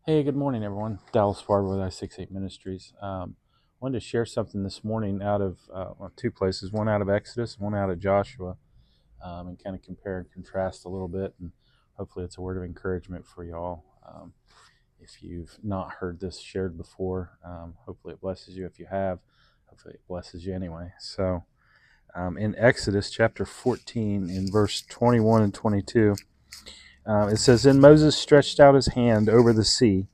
Hey, good morning, everyone. Dallas Barber with I-68 Ministries. Wanted to share something this morning out of two places, one out of Exodus, one out of Joshua, and kind of compare and contrast a little bit. And hopefully it's a word of encouragement for y'all. If you've not heard this shared before, hopefully it blesses you. If you have, hopefully it blesses you anyway. So in Exodus chapter 14, in verse 21 and 22, it says, "Then Moses stretched out his hand over the sea,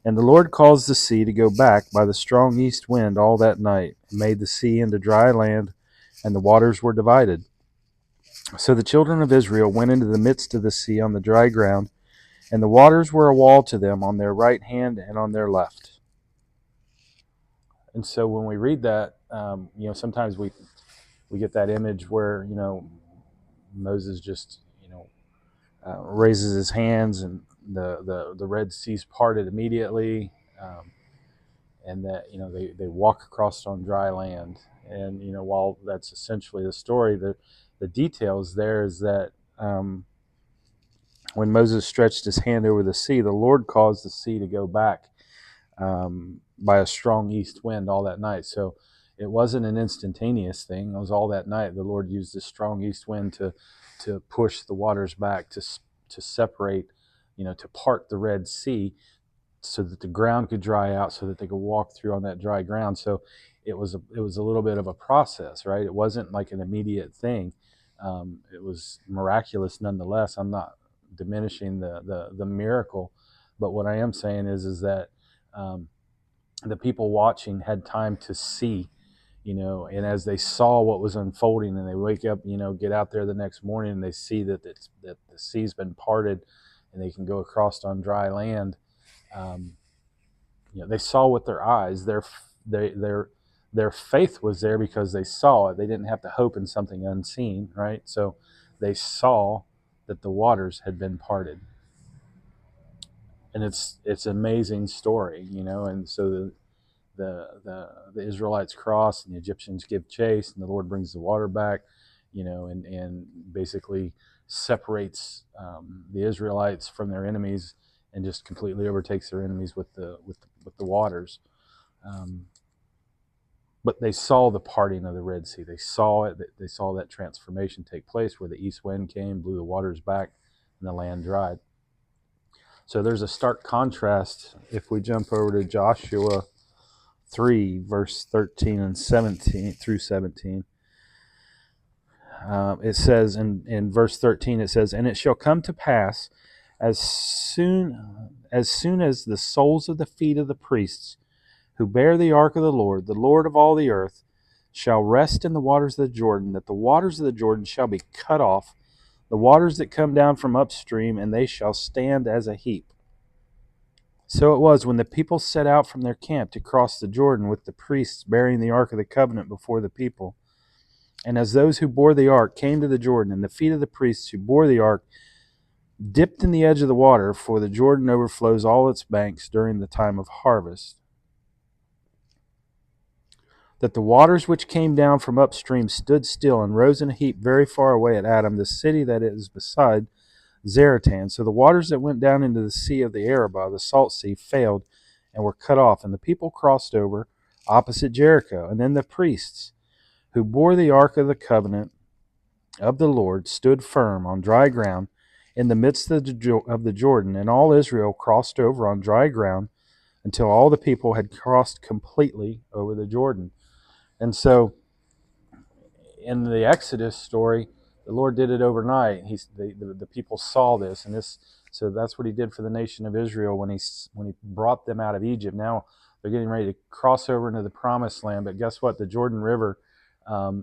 and the Lord caused the sea to go back by the strong east wind all that night, and made the sea into dry land, and the waters were divided. So the children of Israel went into the midst of the sea on the dry ground, and the waters were a wall to them on their right hand and on their left." And so when we read that, sometimes we get that image where, Moses just, raises his hands and the Red Sea's parted immediately. And that they walk across on dry land. And while that's essentially the story, the details there is that when Moses stretched his hand over the sea, the Lord caused the sea to go back by a strong east wind all that night. So it wasn't an instantaneous thing. It was all that night. The Lord used this strong east wind to push the waters back, to separate, to part the Red Sea, so that the ground could dry out, so that they could walk through on that dry ground. So it was a little bit of a process, right? It wasn't like an immediate thing. It was miraculous nonetheless. I'm not diminishing the miracle, but what I am saying is that um, the people watching had time to see, and as they saw what was unfolding, and they wake up, get out there the next morning, and they see that the sea's been parted, and they can go across on dry land. um, they saw with their eyes. Their faith was there because they saw it. They didn't have to hope in something unseen, right? So they saw that the waters had been parted, and it's an amazing story, And so the Israelites cross, and the Egyptians give chase, and the Lord brings the water back, and basically separates the Israelites from their enemies, and just completely overtakes their enemies with the waters. Um, but they saw the parting of the Red Sea. They saw it. They saw that transformation take place, where the east wind came, blew the waters back, and the land dried. So there's a stark contrast if we jump over to Joshua 3, verse 13 and 17 through 17. It says in verse 13, it says, "And it shall come to pass, as soon as the soles of the feet of the priests who bear the ark of the Lord of all the earth, shall rest in the waters of the Jordan, that the waters of the Jordan shall be cut off, the waters that come down from upstream, and they shall stand as a heap." So it was, when the people set out from their camp to cross the Jordan, with the priests bearing the ark of the covenant before the people. And as those who bore the ark came to the Jordan, and the feet of the priests who bore the ark dipped in the edge of the water, for the Jordan overflows all its banks during the time of harvest, that the waters which came down from upstream stood still and rose in a heap very far away at Adam, the city that is beside Zaratan. So the waters that went down into the sea of the Arabah, the salt sea, failed and were cut off, and the people crossed over opposite Jericho. And then the priests who bore the ark of the covenant of the Lord stood firm on dry ground in the midst of the Jordan, and all Israel crossed over on dry ground until all the people had crossed completely over the Jordan. And so in the Exodus story, the Lord did it overnight. The people saw this, and this. So that's what He did for the nation of Israel when He brought them out of Egypt. Now they're getting ready to cross over into the Promised Land. But guess what? The Jordan River,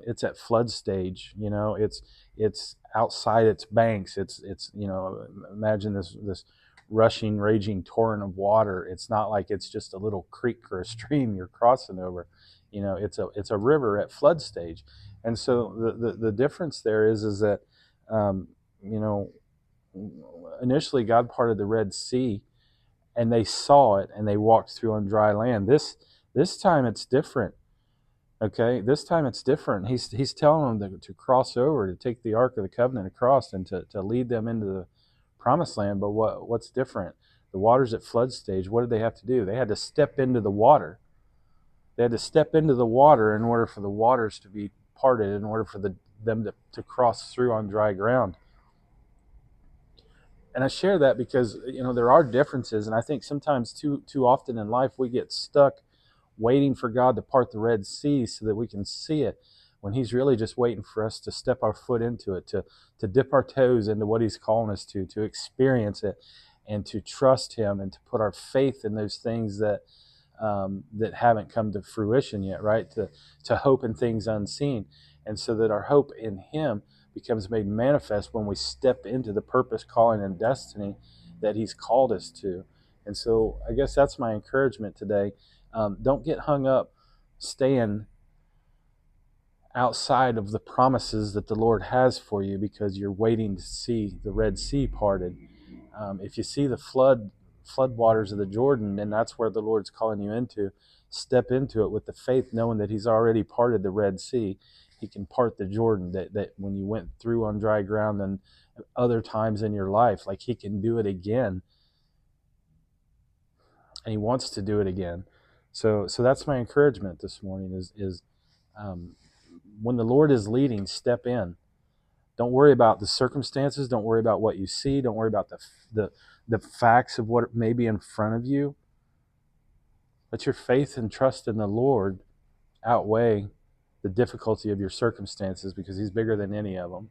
it's at flood stage. It's outside its banks. It's imagine this rushing, raging torrent of water. It's not like it's just a little creek or a stream you're crossing over. It's a river at flood stage. And so the difference there is that um, you know initially God parted the Red Sea, and they saw it, and they walked through on dry land. This time it's different. Okay, this time it's different. He's telling them to cross over, to take the Ark of the Covenant across, and to lead them into the Promised Land. But what's different? The water's at flood stage. What did they have to do? They had to step into the water. They had to step into the water in order for the waters to be parted, in order for them to cross through on dry ground. And I share that because, there are differences, and I think sometimes too often in life we get stuck waiting for God to part the Red Sea so that we can see it, when he's really just waiting for us to step our foot into it, to dip our toes into what he's calling us to experience it, and to trust him, and to put our faith in those things that haven't come to fruition yet, right? To hope in things unseen. And so that our hope in him becomes made manifest when we step into the purpose, calling, and destiny that he's called us to. And so I guess that's my encouragement today. Don't get hung up staying outside of the promises that the Lord has for you because you're waiting to see the Red Sea parted. If you see the flood waters of the Jordan, and that's where the Lord's calling you into, step into it with the faith, knowing that he's already parted the Red Sea. He can part the Jordan, that when you went through on dry ground and other times in your life, like he can do it again. And he wants to do it again. So that's my encouragement this morning is when the Lord is leading, step in. Don't worry about the circumstances. Don't worry about what you see. Don't worry about the facts of what may be in front of you. Let your faith and trust in the Lord outweigh the difficulty of your circumstances, because he's bigger than any of them.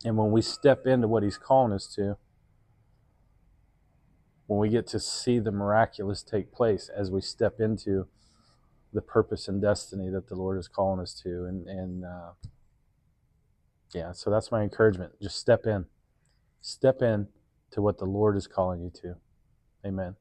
And when we step into what he's calling us to, when we get to see the miraculous take place as we step into the purpose and destiny that the Lord is calling us to. So that's my encouragement. Just step in to what the Lord is calling you to. Amen.